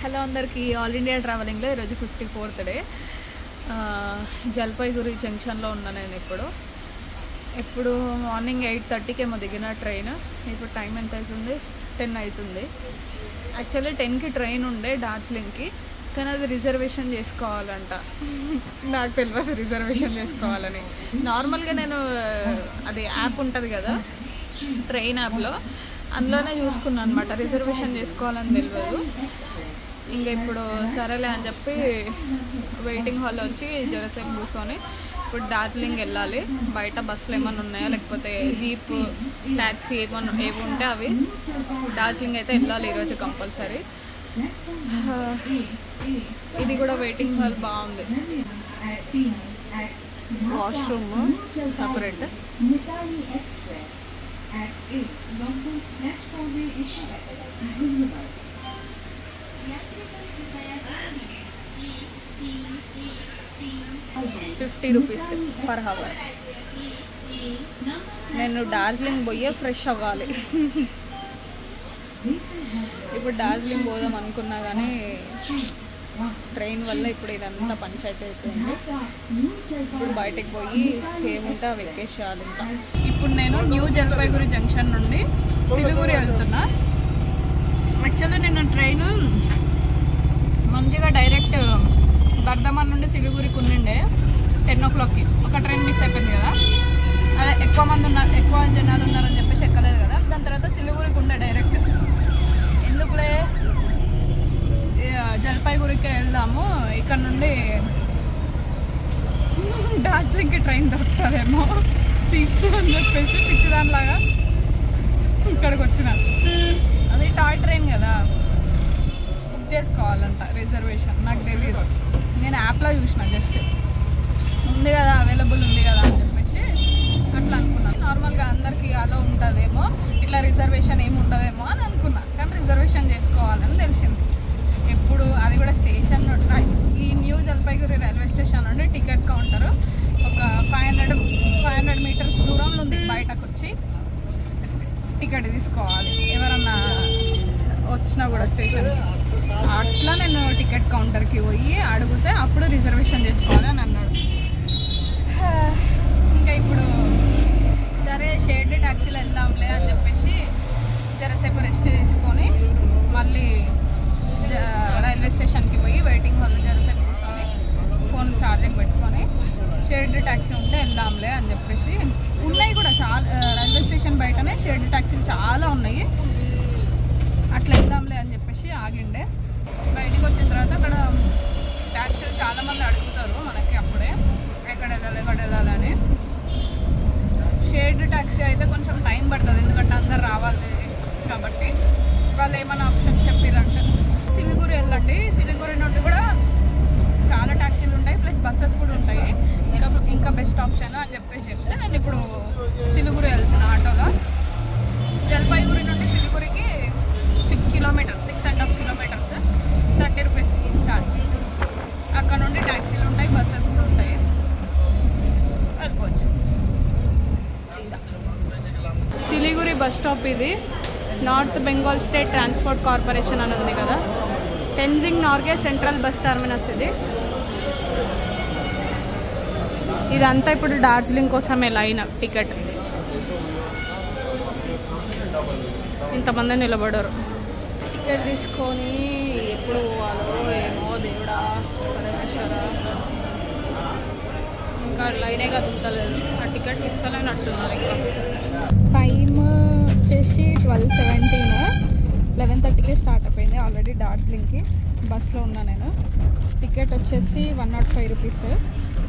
Hello అందరికీ all India ట్రావెలింగ్లో ఈరోజు 54th day. Jalpaiguri జంక్షన్లో ఉన్నా నేను. ఇప్పుడు మార్నింగ్ 8:30కి ఏమో దిగిన ట్రైన్. ఇప్పుడు టైం ఎంత అవుతుంది? 10 అవుతుంది. యాక్చువల్లీ 10కి ట్రైన్ ఉండే డార్జిలింగ్కి, కానీ అది రిజర్వేషన్ చేసుకోవాలంట. నాకు తెలియదు రిజర్వేషన్ చేసుకోవాలని. నార్మల్గా నేను అది యాప్ ఉంటుంది కదా ట్రైన్ యాప్లో, అందులోనే చూసుకున్నాను అనమాట. రిజర్వేషన్ చేసుకోవాలని తెలియదు. ఇంకా ఇప్పుడు సరేలే అని చెప్పి వెయిటింగ్ హాల్లో వచ్చి జరసేపు కూర్చొని ఇప్పుడు డార్జిలింగ్ వెళ్ళాలి. బయట బస్సులు ఏమైనా ఉన్నాయా, లేకపోతే జీప్, ట్యాక్సీ ఏమి ఉంటే అవి. డార్జిలింగ్ అయితే వెళ్ళాలి ఈరోజు కంపల్సరీ. ఇది కూడా వెయిటింగ్ హాల్ బాగుంది. Washroom separate. 50 rupees per hour. నేను డార్జిలింగ్ పోయే ఫ్రెష్ అవ్వాలి. ఇప్పుడు డార్జిలింగ్ పోదాం అనుకున్నా కానీ ట్రైన్ వల్ల ఇప్పుడు ఇదంతా పంచాయతీ అయిపోయింది. ఇప్పుడు బయటకు పోయి ఏముంటే అవి ఎక్కేసేయాలి. ఇంకా ఇప్పుడు నేను న్యూ జల్పైగురి జంక్షన్ నుండి సిలిగురి వెళ్తున్నా. యాక్చువల్లీ నేను ట్రైన్ మంచిగా డైరెక్ట్ బర్ధమాన్ నుండి సిలిగురికి ఉండిండే 10 o'clockకి. ఒక ట్రైన్ మిస్ అయిపోయింది కదా, అదే ఎక్కువ జనాలు ఉన్నారని చెప్పేసి ఎక్కలేదు కదా. దాని తర్వాత సిలిగురికి ఉండే డైరెక్ట్. ఎందుకులే జల్పైగురికి వెళ్దాము, ఇక్కడ నుండి డార్జిలింగ్కి ట్రైన్ దొరుకుతుందేమో సీట్స్ అని చెప్పేసి పిచ్చిదానిలాగా ఇక్కడికి వచ్చిన. అది టాయ్ ట్రైన్ కదా, బుక్ చేసుకోవాలంట రిజర్వేషన్. నాకు తెలియదు, నేను యాప్లో చూసిన. జస్ట్ ఉంది కదా, అవైలబుల్ ఉంది కదా అని చెప్పేసి అట్లా అనుకున్నాను. నార్మల్గా అందరికీ అలా ఉంటుందేమో, ఇట్లా రిజర్వేషన్ ఏమి ఉండదేమో అని అనుకున్నా. కానీ రిజర్వేషన్ చేసుకోవాలని తెలిసింది. ఎప్పుడు అది కూడా స్టేషన్ ఈ న్యూ జల్పైగురి రైల్వే స్టేషన్ నుండి టికెట్ కౌంటర్ ఒక 500 మీటర్స్ దూరంలో ఉంది. బయటకు వచ్చి టికెట్ తీసుకోవాలి ఎవరన్నా వచ్చినా కూడా స్టేషన్. అట్లా నేను టికెట్ కౌంటర్కి పోయి అడిగితే అప్పుడు రిజర్వేషన్ చేసుకోవాలి అని అన్నాడు. ఇంకా ఇప్పుడు సరే షేర్డ్ ట్యాక్సీలో వెళ్దాంలే అని చెప్పేసి జరసేపు రెస్ట్ తీసుకొని మళ్ళీ రైల్వే స్టేషన్కి పోయి వెయిటింగ్ హాల్లో జరసేపు కూర్చొని ఫోన్ ఛార్జింగ్ పెట్టుకొని షేర్డ్ ట్యాక్సీ ఉంటే వెళ్దాంలే అని చెప్పేసి. ఉన్నాయి కూడా చాలా, రైల్వే స్టేషన్ బయటనే షేర్డ్ ట్యాక్సీలు చాలా ఉన్నాయి. అట్లా వెళ్దాంలే అని చెప్పేసి ఆగిండే. బయటికి వచ్చిన తర్వాత అక్కడ ట్యాక్సీలు చాలామంది అడుగుతారు మనకి అప్పుడే ఎక్కడ వెళ్ళాలని. షేర్డ్ ట్యాక్సీ అయితే కొంచెం టైం పడుతుంది, ఎందుకంటే అందరు రావాలి కాబట్టి. వాళ్ళు ఏమైనా ఆప్షన్ చెప్పారంటే సిలిగురి వెళ్ళండి, సిలిగురి నుండి కూడా చాలా ట్యాక్సీలు ఉంటాయి, ప్లస్ బస్సెస్ కూడా ఉంటాయి, ఇంకా బెస్ట్ ఆప్షన్ అని చెప్పేసి చెప్తే నేను ఇప్పుడు సిలిగురి వెళ్తున్నా ఆటోలో. జల్పైగురి నుండి సిలిగురికి 6.5 kilometers 30 రూపీస్ ఛార్జ్. అక్కడ నుండి ట్యాక్సీలు ఉంటాయి, బస్సెస్ కూడా ఉంటాయి, వెళ్ళిపోవచ్చు సీదా. సిలిగురి బస్ స్టాప్ ఇది. North Bengal state transport corporation అని ఉంది కదా, Tenzing Norgay central bus terminus ఇది. ఇదంతా ఇప్పుడు డార్జిలింగ్ కోసమే లైన్. టికెట్ ఇంతమంది నిలబడరు. టికెట్ తీసుకొని ఎప్పుడు పోవాలో ఏమో దేవుడా పరమేశ్వర. ఇంకా లైనే కదులుతలేదు, ఆ టికెట్ ఇస్తలేనట్టున్నారు. ఇంకా టైం వచ్చేసి 12:17. 11:30కి స్టార్ట్ అయిపోయింది ఆల్రెడీ డార్జిలింగ్కి. బస్లో ఉన్నా నేను. టికెట్ వచ్చేసి 105 రూపీస్.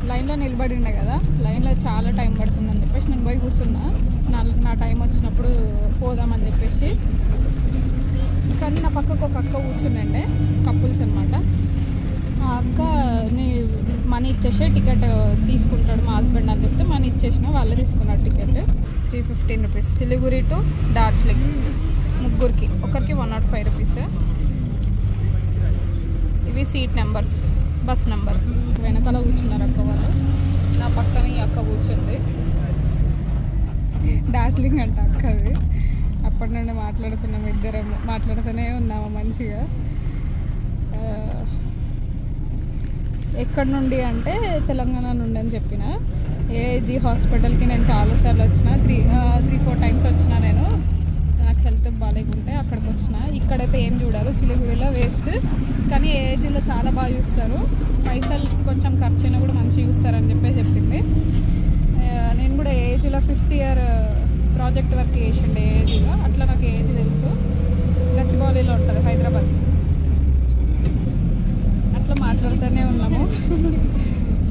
లైన్లో నిలబడి ఉండే కదా, లైన్లో చాలా టైం పడుతుందని చెప్పేసి నేను పోయి కూర్చున్నా. నా టైం వచ్చినప్పుడు పోదామని చెప్పేసి. కానీ నా పక్కకు ఒక అక్క కూర్చుండే, కపుల్స్ అనమాట. ఆ అక్క మనీ ఇచ్చేసి టికెట్ తీసుకుంటాడు మా హస్బెండ్ అని చెప్తే మనీ ఇచ్చేసిన. వాళ్ళే తీసుకున్నారు ticket. 315 rupees Siliguri to Darjeeling ముగ్గురికి. ఒకరికి 105 రూపీస్. ఇవి సీట్ నెంబర్స్, బస్ నెంబర్స్. వెనకాల కూర్చున్నారు అక్క వాళ్ళు. నా పక్కన ఈ అక్క కూర్చుంది. డార్జిలింగ్ అంట అక్కది. అప్పటి నుండి మాట్లాడుతున్నాము, ఇద్దరం మాట్లాడుతూనే ఉన్నాము మంచిగా. ఎక్కడి నుండి అంటే తెలంగాణ నుండి అని చెప్పిన. ఏజీ హాస్పిటల్కి నేను చాలాసార్లు వచ్చిన, 3-4 టైమ్స్ వచ్చిన. నేను నాకు హెల్త్ బాగాలేకుంటే అక్కడికి వచ్చిన. ఇక్కడైతే ఏం చూడరు, సిలిగురిలో వేస్ట్. కానీ ఏజీలో చాలా బాగా చూస్తారు, పైసలు కొంచెం ఖర్చు అయినా కూడా మంచిగా చూస్తారని చెప్పింది. నేను కూడా ఏజీలో 5th ఇయర్ ప్రాజెక్ట్ వర్క్ చేసిండే ఏజీలో, అట్లా నాకు ఏజీ తెలుసు. గచ్చిబౌలిలో ఉంటుంది, హైదరాబాద్. అట్లా మాట్లాడుతూనే ఉన్నాము.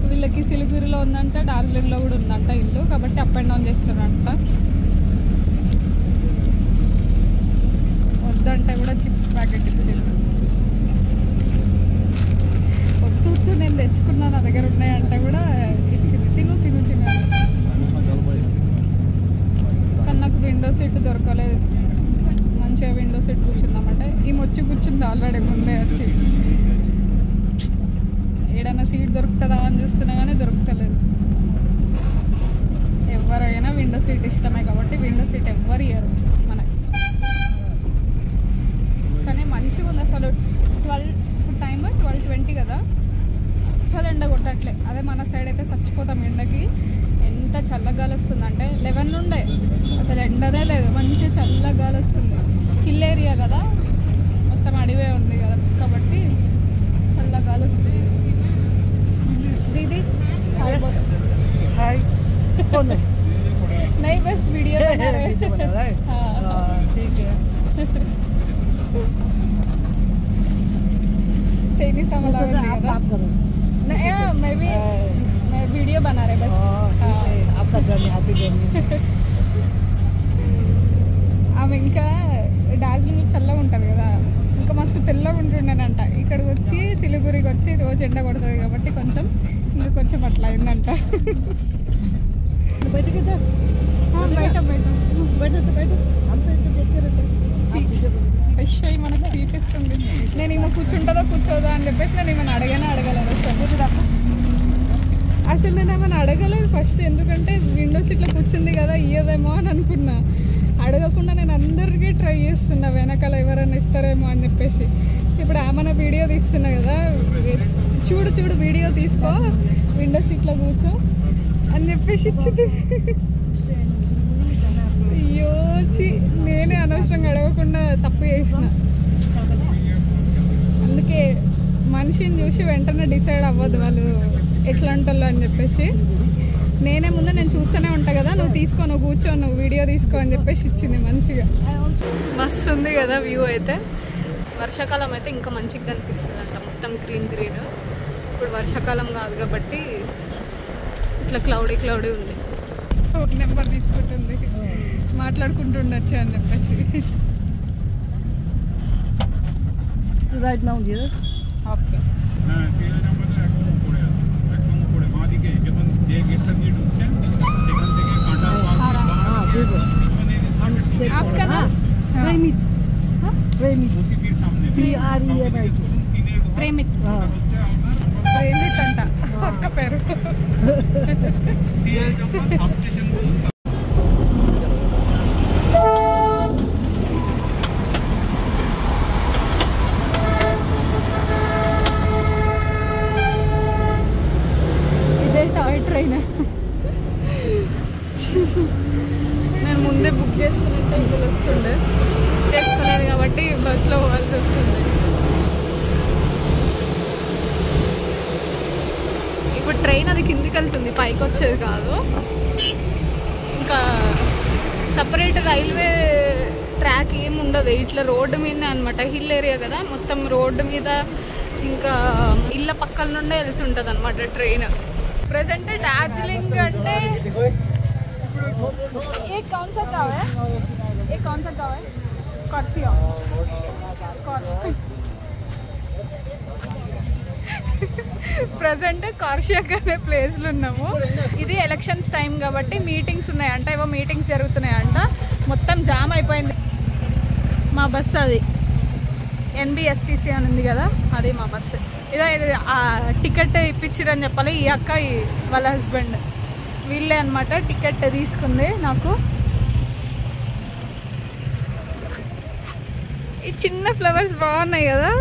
వీళ్ళకి సిలిగురిలో ఉందంట, డార్జిలింగ్లో కూడా ఉందంట ఇల్లు, కాబట్టి అప్ అండ్ డౌన్ చేస్తున్నారంట. వద్దంటే కూడా చిప్స్ ప్యాకెట్ ఇచ్చారు. వద్దు నేను తెచ్చుకున్నా, నా దగ్గర ఉన్నాయంటే కూడా ఇచ్చింది. తిను కానీ నాకు విండో సీట్ దొరకలేదు. మంచిగా విండో సీట్ కూర్చుందామంటే ఈమె వచ్చి కూర్చుంది ఆల్రెడీ ముందే వచ్చి. ఏడన్నా సీట్ దొరుకుతుందా అని చూస్తున్నా కానీ దొరుకుతలేదు. ఎవరైనా విండో సీట్ ఇష్టమే కాబట్టి విండో సీట్ ఎవ్వరు ఇయ్యరు మనకి. కానీ మంచిగా ఉంది అసలు. 12:20 కదా, అస్సలు ఎండ కొట్టట్లే. అదే మన సైడ్ అయితే చచ్చిపోతాం ఎండకి. ఎంత చల్లగాలి వస్తుందంటే 11 నుండే అసలు ఎండనే లేదు, మంచిగా చల్లగాలి వస్తుంది. హిల్ ఏరియా కదా, మొత్తం అడివే ఉంది కదా, కాబట్టి చల్లగాలి వస్తుంది. दीदी हाय कौन है? नहीं बस वीडियो बना रहे हैं। हाँ ठीक है। चाइनीज सामान आप बात करो। नहीं मैं वीडियो बना रहे बस। हाँ आपका जर्नी हैप्पी जर्नी। ఆమె ఇంకా డార్జిలింగ్ చల్లగా ఉంటుంది కదా, ఇంకా మస్తు తెల్లగా ఉంటుండేనంట. ఇక్కడికి వచ్చి సిలిగురికి వచ్చి రోజు ఎండ కొడుతుంది కాబట్టి కొంచెం ఇంకా కొంచెం అట్లా అయిందంట. అయ్యో మనకు సీట్ ఇస్తుంది. నేను ఈమె కూర్చుంటుందో కూర్చోదా అని చెప్పేసి నేను ఏమైనా అడగలేదు. అసలు నేను ఏమైనా అడగలేదు ఫస్ట్, ఎందుకంటే విండో సీట్లో కూర్చుంది కదా ఇయ్యదేమో అని అనుకున్నా. అడగకుండా నేను అందరికీ ట్రై చేస్తున్నా వెనకాల ఎవరైనా ఇస్తారేమో అని చెప్పేసి. ఇప్పుడు ఆమె వీడియో తీస్తున్నా కదా, చూడు వీడియో తీసుకో, విండో సీట్లో కూర్చో అని చెప్పేసి ఇచ్చింది. అయ్యో నేనే అనవసరంగా అడగకుండా తప్పు చేసిన. అందుకే మనిషిని చూసి వెంటనే డిసైడ్ అవ్వద్దు వాళ్ళు ఎట్లా అంటారు అని చెప్పేసి. నేనే ముందు నేను చూస్తూనే ఉంటా కదా, నువ్వు తీసుకో, నువ్వు కూర్చో, నువ్వు వీడియో తీసుకో అని చెప్పేసి ఇచ్చింది. మంచిగా మస్తు ఉంది కదా వ్యూ అయితే. వర్షాకాలం అయితే ఇంకా మంచిగా కనిపిస్తుంది అంట, మొత్తం గ్రీన్. ఇప్పుడు వర్షాకాలం కాదు కాబట్టి ఇట్లా క్లౌడీ ఉంది. ఫోన్ నెంబర్ తీసుకుంటుంది, మాట్లాడుకుంటుండొచ్చు అని చెప్పేసి. Right now here. Okay. आपका नाम? प्रेमित। PREMIT। ప్రేమిత్. ప్రేమిత్ అంట ఒక్క పేరు. ఇదే టాయ్ ట్రైన్. నేను ముందే బుక్ చేసుకున్నట్టే ఇందులో వస్తుండే, చేసుకోలేదు కాబట్టి బస్సులో పోవాల్సి వస్తుంది. ఇప్పుడు ట్రైన్ అది కిందికి వెళ్తుంది, పైకి వచ్చేది కాదు. ఇంకా సపరేట్ రైల్వే ట్రాక్ ఏమి ఉండదు, ఇట్లా రోడ్డు మీదనే అనమాట. హిల్ ఏరియా కదా, మొత్తం రోడ్డు మీద ఇంకా ఇళ్ళ పక్కల నుండే వెళ్తుంటుంది అనమాట ట్రైన్. प्रेजेंट दार्जिलिंग అంటే ये कौन सा गाँव है? ये कौन सा गाँव है? कर्सिया। ప్రెజెంట్ కార్షియాక్ అనే ప్లేస్లో ఉన్నాము. ఇది ఎలక్షన్స్ టైం కాబట్టి మీటింగ్స్ ఉన్నాయంట, ఏవో మీటింగ్స్ జరుగుతున్నాయంట. మొత్తం జామ్ అయిపోయింది. మా బస్సు అది NBSTC అని ఉంది కదా, అది మా బస్సు. ఇది టికెట్ ఇప్పించిరని చెప్పాలి. ఈ అక్క వాళ్ళ హస్బెండ్ వీళ్ళే అనమాట టికెట్ తీసుకుంది నాకు. ఈ చిన్న ఫ్లవర్స్ బాగున్నాయి కదా.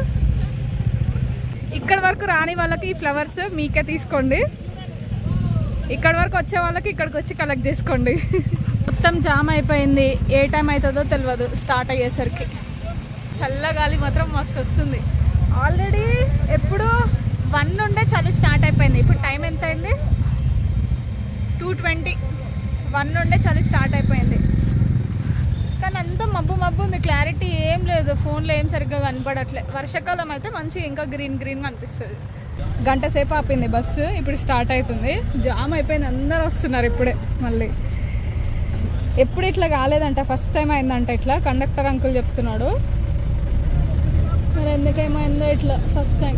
ఈ ఇక్కడ వరకు రాని వాళ్ళకి ఈ ఫ్లవర్స్ మీకే తీసుకోండి, ఇక్కడ వరకు వచ్చే వాళ్ళకి ఇక్కడికి వచ్చి కలెక్ట్ చేసుకోండి. మొత్తం జామ్ అయిపోయింది, ఏ టైం అవుతుందో తెలియదు స్టార్ట్ అయ్యేసరికి. చల్లగాలి మాత్రం మస్తు వస్తుంది. ఆల్రెడీ ఎప్పుడు 1 నుండే చలి స్టార్ట్ అయిపోయింది. ఇప్పుడు టైం ఎంత అయింది? 2:20. 1 నుండే చలి స్టార్ట్ అయిపోయింది. కానీ అంతా మబ్బు మబ్బు ఉంది, క్లారిటీ ఏం లేదు, ఫోన్లో ఏం సరిగ్గా కనపడట్లే. వర్షాకాలం అయితే మంచిగా ఇంకా గ్రీన్గా అనిపిస్తుంది. గంట సేపు ఆపింది బస్సు, ఇప్పుడు స్టార్ట్ అవుతుంది. జామ్ అయిపోయింది, అందరు వస్తున్నారు ఇప్పుడే. మళ్ళీ ఎప్పుడు ఇట్లా కాలేదంట, ఫస్ట్ టైం అయిందంట ఇట్లా. కండక్టర్ అంకుల్ చెప్తున్నాడు. మరి ఎందుకేమైందో ఇట్లా ఫస్ట్ టైం.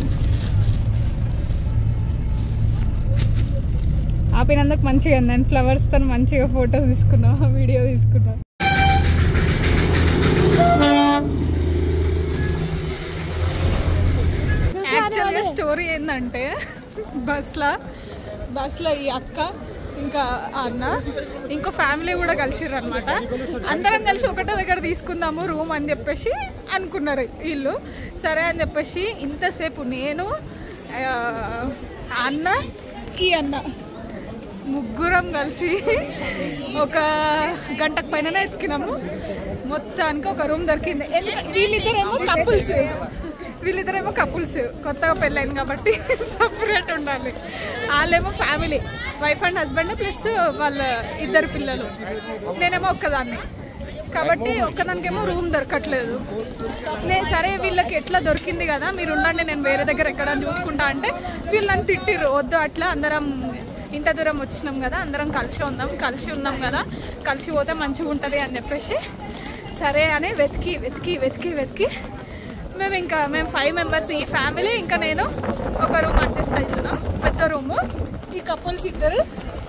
ఆపినందుకు మంచిగా నేను ఫ్లవర్స్తో మంచిగా ఫోటోస్ తీసుకున్నా, వీడియో తీసుకున్నా. యాక్చువల్గా స్టోరీ ఏంటంటే బస్లో ఈ అక్క ఇంకా అన్న ఇంకో ఫ్యామిలీ కూడా కలిసిర్రు అనమాట. అందరం కలిసి ఒకటే దగ్గర తీసుకుందాము రూమ్ అని చెప్పేసి అనుకున్నారు వీళ్ళు. సరే అని చెప్పేసి ఇంతసేపు నేను అన్న ఈ అన్న ముగ్గురం కలిసి ఒక గంటకు పైననే ఎత్తికినాము. మొత్తానికి ఒక రూమ్ దొరికింది. వీళ్ళిద్దరేమో కపుల్స్, కొత్తగా పెళ్ళైంది కాబట్టి సపరేట్ ఉండాలి. వాళ్ళేమో family, wife and husband plus వాళ్ళ 2 పిల్లలు. నేనేమో ఒక్కదాన్ని కాబట్టి ఒక్కదానికేమో రూమ్ దొరకట్లేదు. సరే వీళ్ళకి ఎట్లా దొరికింది కదా, మీరు ఉండండి నేను వేరే దగ్గర ఎక్కడ చూసుకుంటా అంటే వీళ్ళు నన్ను తిట్టిర్రు. వద్దు, అట్లా అందరం ఇంత దూరం వచ్చినాం కదా, అందరం కలిసి ఉన్నాం కదా, కలిసి పోతే మంచిగా ఉంటుంది అని చెప్పేసి సరే అని వెతికి మేము 5 మెంబర్స్ ఈ ఫ్యామిలీ, ఇంకా నేను ఒక రూమ్ అడ్జస్ట్ అవుతున్నాం, పెద్ద రూము. ఈ కపుల్స్ 2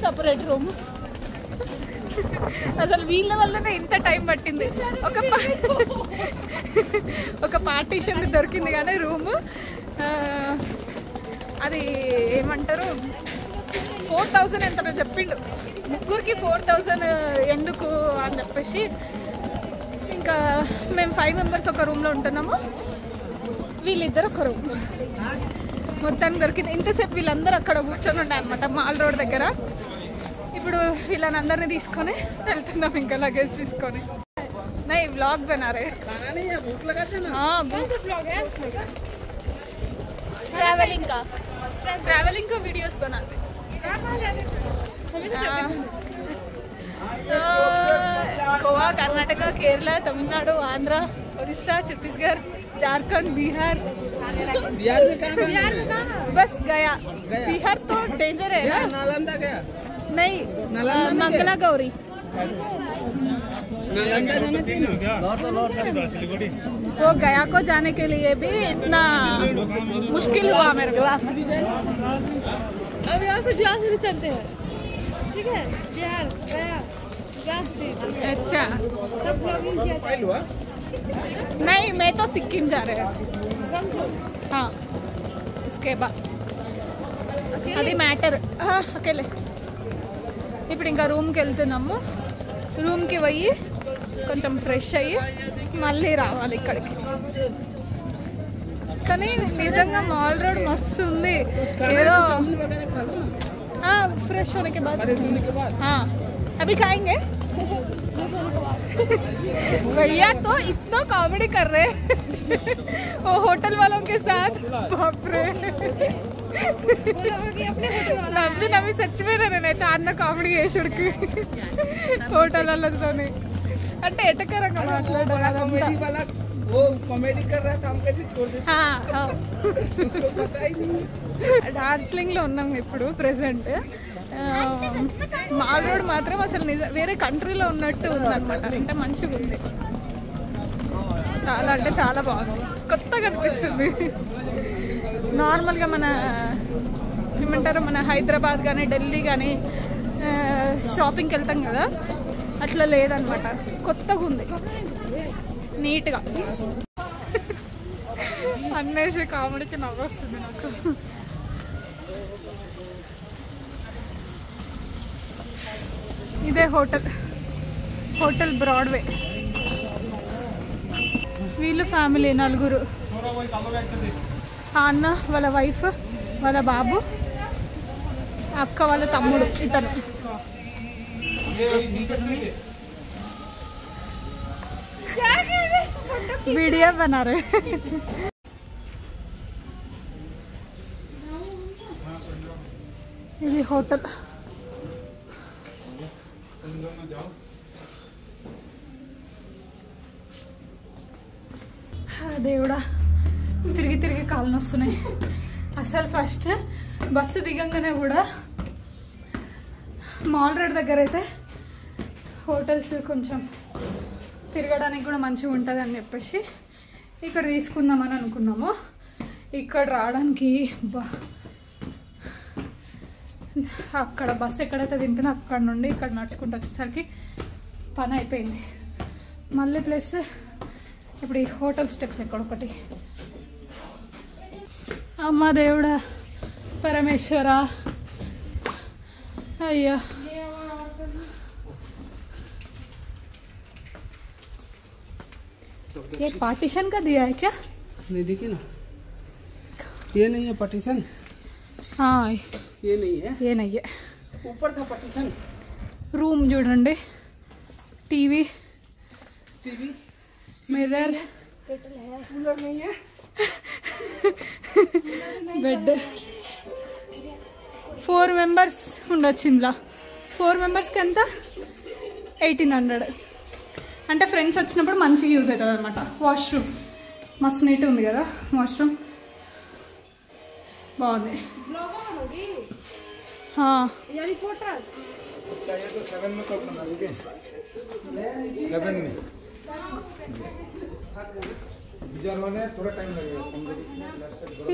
సపరేట్ రూము. అసలు వీళ్ళ వల్లనే ఇంత టైం పట్టింది. ఒక పార్టీషన్ దొరికింది కానీ రూము అది ఏమంటారు 4000 ఎంతనో చెప్పిండు. ముగ్గురికి 4000 ఎందుకు అని చెప్పేసి ఇంకా మేము 5 మెంబర్స్ ఒక రూమ్లో ఉంటున్నాము, వీళ్ళిద్దరు ఒక రూమ్. మొత్తానికి దొరికింది. ఇంతసేపు వీళ్ళందరూ అక్కడ కూర్చొని ఉండే అనమాట మాల్ రోడ్ దగ్గర. ఇప్పుడు వీళ్ళని అందరినీ తీసుకొని వెళ్తున్నాం ఇంకా లగేజ్ తీసుకొని. నై వ్లాగ్ बना रहे ट्रैवलिंग का वीडियोस बनाते गोवा, कर्नाटका, केरला, तमिलनाडु, आंध्र, उड़ीसा, छत्तीसगढ़, झारखंड, बिहार बस गया। बिहार तो डेंजर है ना। नालंदा गया नहीं, मंगला गौरी। वो गया को जाने के लिए भी इतना मुश्किल हुआ मेरे को। अब यहाँ से ग्लास भी चलते हैं, ठीक है। बिहार गया ग्लास भी। अच्छा, सब ब्लॉगिंग किया। नहीं, मैं तो सिक्किम जा रहे हैं। हाँ, उसके बाद అది మ్యాటర్. అకేలే ఇప్పుడు ఇంకా రూమ్కి వెళ్తున్నాము. రూమ్కి పోయి కొంచెం ఫ్రెష్ అయ్యి మళ్ళీ రావాలి ఇక్కడికి. కానీ నిజంగా మాల్ రోడ్ మస్తు ఉంది. ఏదో फ्रेश होने के बाद हाँ अभी खाएंगे। भैया तो इतना कॉमेडी कर रहे हैं वो होटल वालों के साथ। बाप रे, नवी सच में నేనైతే అన్న కామెడీ చేసుడికి హోటల్ వాళ్ళతోనే అంటే ఎటకరంగా మాట్లాడారు. वो कॉमेडी कर रहा था, हम कैसे छोड़ देते? हाँ हाँ, उसको पता ही नहीं। డార్జిలింగ్లో ఉన్నాం ఇప్పుడు ప్రెసెంట్. మాల్ రోడ్ మాత్రం అసలు వేరే కంట్రీలో ఉన్నట్టు ఉందన్నమాట. అంటే మంచిగా ఉంది, చాలా అంటే చాలా బాగుంది, కొత్తగా అనిపిస్తుంది. నార్మల్గా మన ఏమంటారు, మన హైదరాబాద్ కానీ ఢిల్లీ కానీ షాపింగ్కి వెళ్తాం కదా, అట్లా లేదనమాట. కొత్తగా ఉంది, నీట్గా. అన్నేసి కామెడీకి నవ్వు వస్తుంది నాకు. ఇదే హోటల్ బ్రాడ్వే. వీళ్ళు ఫ్యామిలీ 4. ఆ అన్న వాళ్ళ వైఫ్, వాళ్ళ బాబు, అక్క వాళ్ళ తమ్ముడు, ఇతను. वीडियो बना रहे. ఇది హోటల్. దేవుడా, తిరిగి తిరిగి కాళ్ళు నొస్తున్నాయి. అసలు ఫస్ట్ బస్సు దిగంగానే కూడా మాల్ రోడ్ దగ్గర అయితే హోటల్స్ కొంచెం తిరగడానికి కూడా మంచిగా ఉంటుంది అని చెప్పేసి ఇక్కడ తీసుకుందామని అనుకున్నాము. ఇక్కడ రావడానికి అక్కడ బస్సు ఎక్కడైతే దింపినా అక్కడ నుండి ఇక్కడ నడుచుకుంటూ వచ్చేసరికి పని అయిపోయింది. మళ్ళీ ప్లస్ ఇప్పుడు ఈ హోటల్ స్టెప్స్ ఎక్కడొకటి. అమ్మ దేవుడా, పరమేశ్వర, అయ్యా. ये पार्टीशन का दिया है क्या? नहीं देखिए ना, ये नहीं है पार्टीशन. हाँ, ये नहीं है, ये नहीं है. ऊपर था पार्टीशन. रूम చూడండి, टीवी, मिरर, कूलर नहीं है, బెడ్. 4 members ఉండొచ్చు ఇందులో. 4 members-కి ఎంత? 1800. అంటే ఫ్రెండ్స్ వచ్చినప్పుడు మంచిగా యూజ్ అవుతుంది అనమాట. వాష్రూమ్ మస్తు నీట్ ఉంది కదా, వాష్రూమ్ బాగుంది.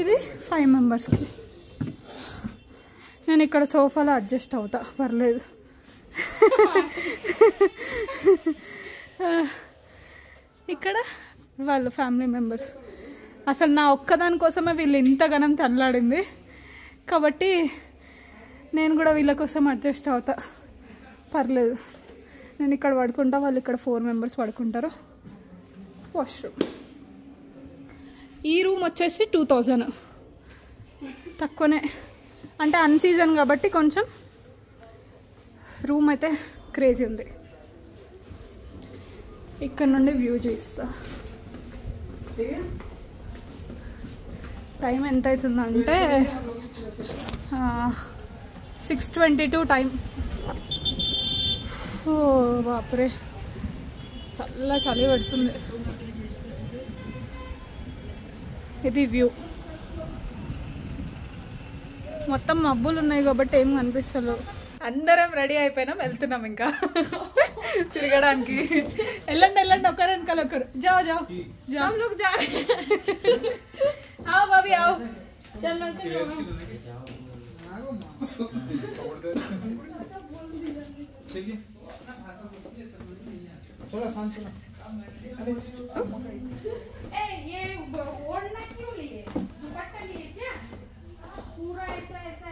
ఇది 5 members-కి. నేను ఇక్కడ సోఫాలో అడ్జస్ట్ అవుతా, పర్లేదు. ఇక్కడ వాళ్ళు ఫ్యామిలీ మెంబర్స్. అసలు నా ఒక్కదాని కోసమే వీళ్ళు ఇంతగానం తల్లాడింది కాబట్టి నేను కూడా వీళ్ళ కోసం అడ్జస్ట్ అవుతా, పర్లేదు. నేను ఇక్కడ పడుకుంటా, వాళ్ళు ఇక్కడ 4 members పడుకుంటారు. వాష్రూమ్. ఈ రూమ్ వచ్చేసి 2000, తక్కువనే. అంటే అన్ సీజన్ కాబట్టి కొంచెం రూమ్ అయితే క్రేజీ ఉంది. ఇక్కడ నుండి వ్యూ చూస్తా. టైం ఎంత అవుతుందంటే 6:22 టైం. ఓ బాపురే, చలి పెడుతుంది. ఇది వ్యూ. మొత్తం మబ్బులు ఉన్నాయి కాబట్టి ఏం కనిపిస్తలేదు. అందరం రెడీ అయిపోయినాం, వెళ్తున్నాం ఇంకా తిరగడానికి. వెళ్ళండి వెళ్ళండి, ఒకరు వెనకాల ఒకరు. जाओ जाओ जाओ, हम लोग जा रहे हैं. आओ भाभी आओ, चलो चलो. ठीक है, थोड़ा शांत सुनो. ए ये ओढ़ना क्यों लिए? दुपट्टा लिए क्या? पूरा ऐसा ऐसा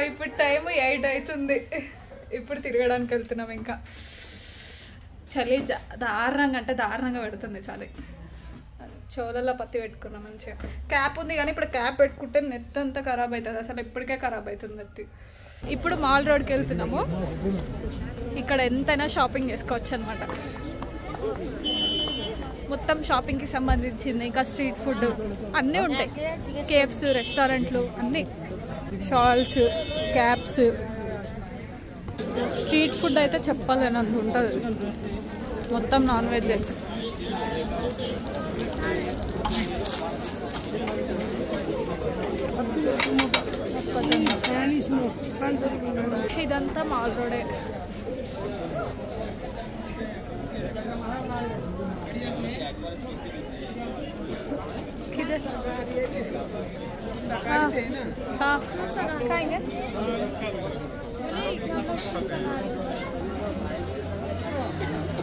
ఇప్పుడు టైం 8 అవుతుంది. ఇప్పుడు తిరగడానికి వెళ్తున్నాం. ఇంకా చలి దారుణంగా, అంటే దారుణంగా పెడుతుంది చలి. చోలలో పత్తి పెట్టుకున్నాం మంచిగా. క్యాప్ ఉంది కానీ ఇప్పుడు క్యాప్ పెట్టుకుంటే నెత్తి అంతా ఖరాబ్ అవుతుంది. అసలు ఇప్పటికే ఖరాబ్ అవుతుంది నెత్తి. ఇప్పుడు మాల్ రోడ్కి వెళ్తున్నాము. ఇక్కడ ఎంతైనా షాపింగ్ చేసుకోవచ్చు అనమాట. మొత్తం షాపింగ్కి సంబంధించింది, ఇంకా స్ట్రీట్ ఫుడ్ అన్నీ ఉంటాయి. కేఫ్స్, రెస్టారెంట్లు అన్నీ, షాల్స్, క్యాప్స్. స్ట్రీట్ ఫుడ్ అయితే చెప్పాలేనంత ఉంటుంది. మొత్తం నాన్ వెజ్ అయితే. ఇదంతా మాల్ రోడే. खाएंगे.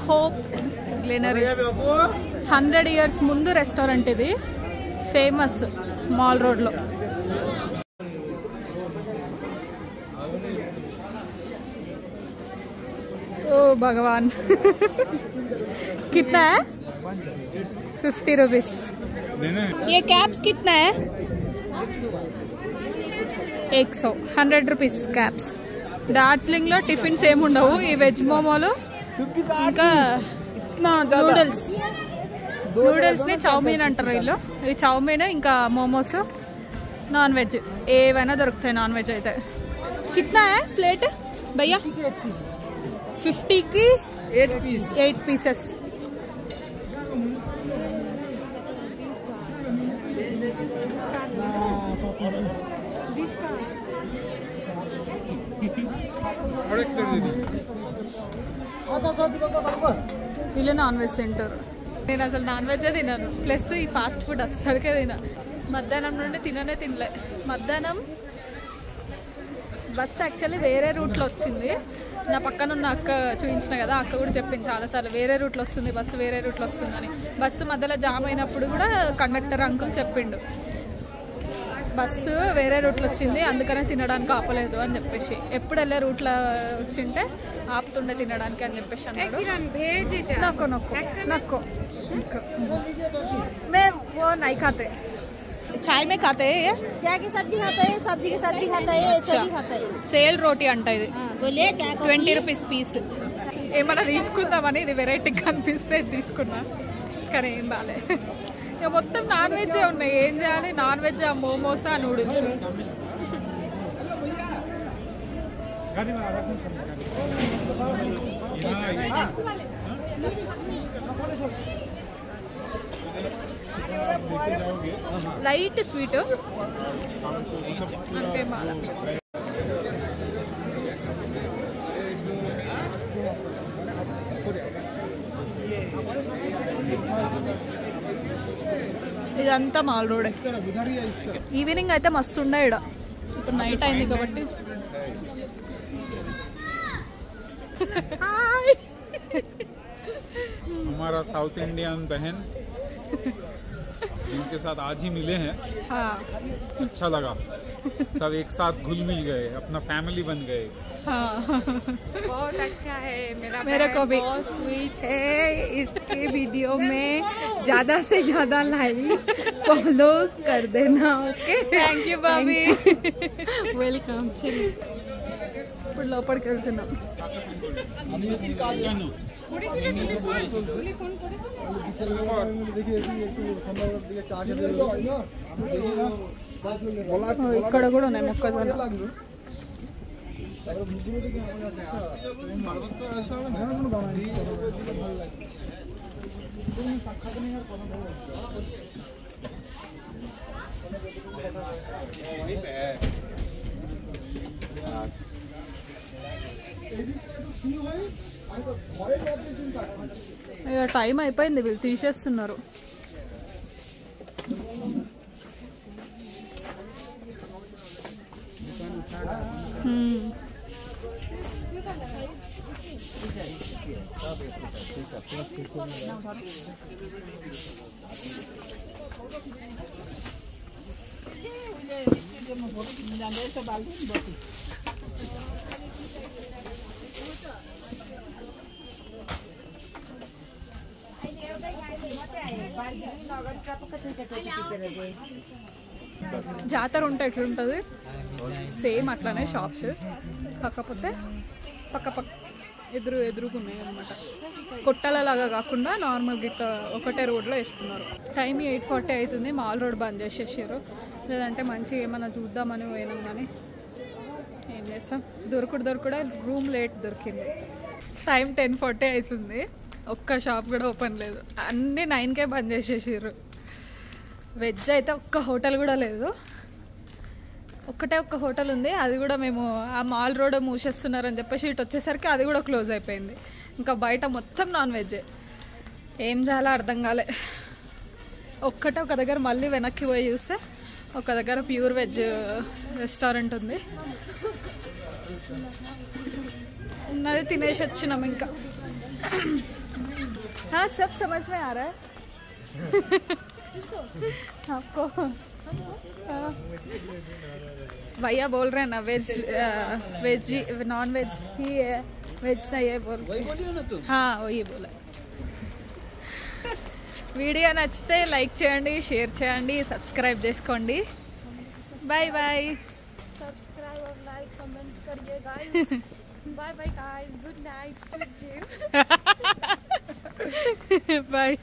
హోప్ గ్లెనరీస్ 100 years ముందు రెస్టారెంట్. ఇది ఫేమస్ మాల్ రోడ్లో. ఓ భగవాన్, कितना है? 50 रुपीस। ये कैप्स कितना है? 100 100 रुपीस कैप्स। డార్జిలింగ్ లో టిఫిన్స్ ఏమి ఉండవు, ఈ వెజ్ మోమోలు ఇంకా నూడిల్స్ ని చౌమీన్ అంటారు వీళ్ళు. ఇది చౌమీన్ ఇంకా మోమోస్ నాన్ వెజ్ ఏవైనా దొరుకుతాయి. నాన్ వెజ్ అయితే కిतना है प्लेट भैया? 50 की 8 पीसेस। వీళ్ళు నాన్ వెజ్ తింటారు. నేను అసలు నాన్ వెజ్ తిన్నాను, ప్లస్ ఈ ఫాస్ట్ ఫుడ్ అస్సలకే తినా. మధ్యాహ్నం నుండి తినలే. మధ్యాహ్నం బస్సు యాక్చువల్లీ వేరే రూట్లో వచ్చింది. నా పక్కన ఉన్న అక్క చూపించిన కదా, అక్క కూడా చెప్పింది చాలాసార్లు వేరే రూట్లో వస్తుంది, బస్సు వేరే రూట్లో వస్తుందని. బస్సు మధ్యలో జామ్ అయినప్పుడు కూడా కండక్టర్ అంకుల్ చెప్పిండు బస్సు వేరే రూట్లో వచ్చింది, అందుకనే తినడానికి ఆపలేదు అని చెప్పేసి. ఎప్పుడు వెళ్ళే రూట్లో వచ్చింటే ఆపుతుండే తినడానికి అని చెప్పేసి అన్నాడు. నక్కో మేము वो नहीं खाते, चाय में खाते हैं ये, चाय के साथ भी खाता है, सब्जी के साथ भी खाता है, ऐसा भी खाता है। సేల్ రోటీ అంట ఇది. बोले चाय 20 రూపీస్ పీస్. ఏమన్నా తీసుకుందామని ఇది వెరైటీగా అనిపిస్తే తీసుకున్నా, కానీ ఏం బాలే. ఇక మొత్తం నాన్ వెజ్ ఉన్నాయి, ఏం చేయాలి? నాన్ వెజ్, ఆ మోమోస్, ఆ నూడిల్స్. లైట్ స్వీట్ అంతే బాల. ఇదంతా మాల్ రోడ్. ఈవినింగ్ అయితే మస్తు ఉండే ఇక్కడ. ఇప్పుడు నైట్ అయింది కాబట్టి हमारा साउथ इंडियन बहन जिनके साथ आज ही मिले हैं, हाँ अच्छा लगा। सब एक साथ घुल मिल गए, अपना फैमिली बन गए। हाँ बहुत अच्छा है मेरे को भी बहुत स्वीट है। इसके वीडियो में ज्यादा से ज्यादा लाइक फॉलोज कर देना। Okay, thank you Bobby. Welcome. चलिए ఇప్పుడు లోపలికి వెళ్తున్నాం. ఇక్కడ కూడా ఉన్నాయి మొక్కజొన్న. టైం అయిపోయింది, వీళ్ళు తీసేస్తున్నారు. జాతర ఉంటే ఎట్లుంటుంది సేమ్ అట్లానే షాప్స్, కాకపోతే పక్క ఎదురుకున్నాయి అనమాట. కొట్టలలాగా కాకుండా నార్మల్ గిట్ట ఒకటే రోడ్లో వేస్తున్నారు. టైం 8:40 అవుతుంది. మాల్ రోడ్ బంద్ చేసేసారు. లేదంటే మంచిగా ఏమైనా చూద్దామని పోయినాం, కానీ ఏం చేస్తాం, దొరకడా రూమ్ లేట్ దొరికింది. టైం 10:40 అవుతుంది. ఒక్క షాప్ కూడా ఓపెన్ లేదు, అన్నీ 9కే బంద్ చేసేసారు. వెజ్ అయితే ఒక్క హోటల్ కూడా లేదు. ఒక్క హోటల్ ఉంది, అది కూడా మేము ఆ మాల్ రోడ్ మూసేస్తున్నారని చెప్పేసి ఇటు వచ్చేసరికి అది కూడా క్లోజ్ అయిపోయింది. ఇంకా బయట మొత్తం నాన్ వెజ్. ఏం చేయాలో అర్థం కాలే. ఒక దగ్గర మళ్ళీ వెనక్కి పోయి చూస్తే ఒక దగ్గర ప్యూర్ వెజ్ రెస్టారెంట్ ఉంది, ఉన్నది తినేసి వచ్చినాం. ఇంకా सब समझ में आ रहा है आपको? भैया बोल रहे हैं ना वेज नॉन वेज ही है, वेज नहीं है बोल। वही बोलिए ना तू। हाँ वही बोला। వీడియో నచ్చితే లైక్ చేయండి, షేర్ చేయండి, సబ్స్క్రైబ్ చేసుకోండి. Bye bye. सब्सक्राइब और लाइक कमेंट करिए guys. Bye bye guys. Good night. Sweet dream. Bye.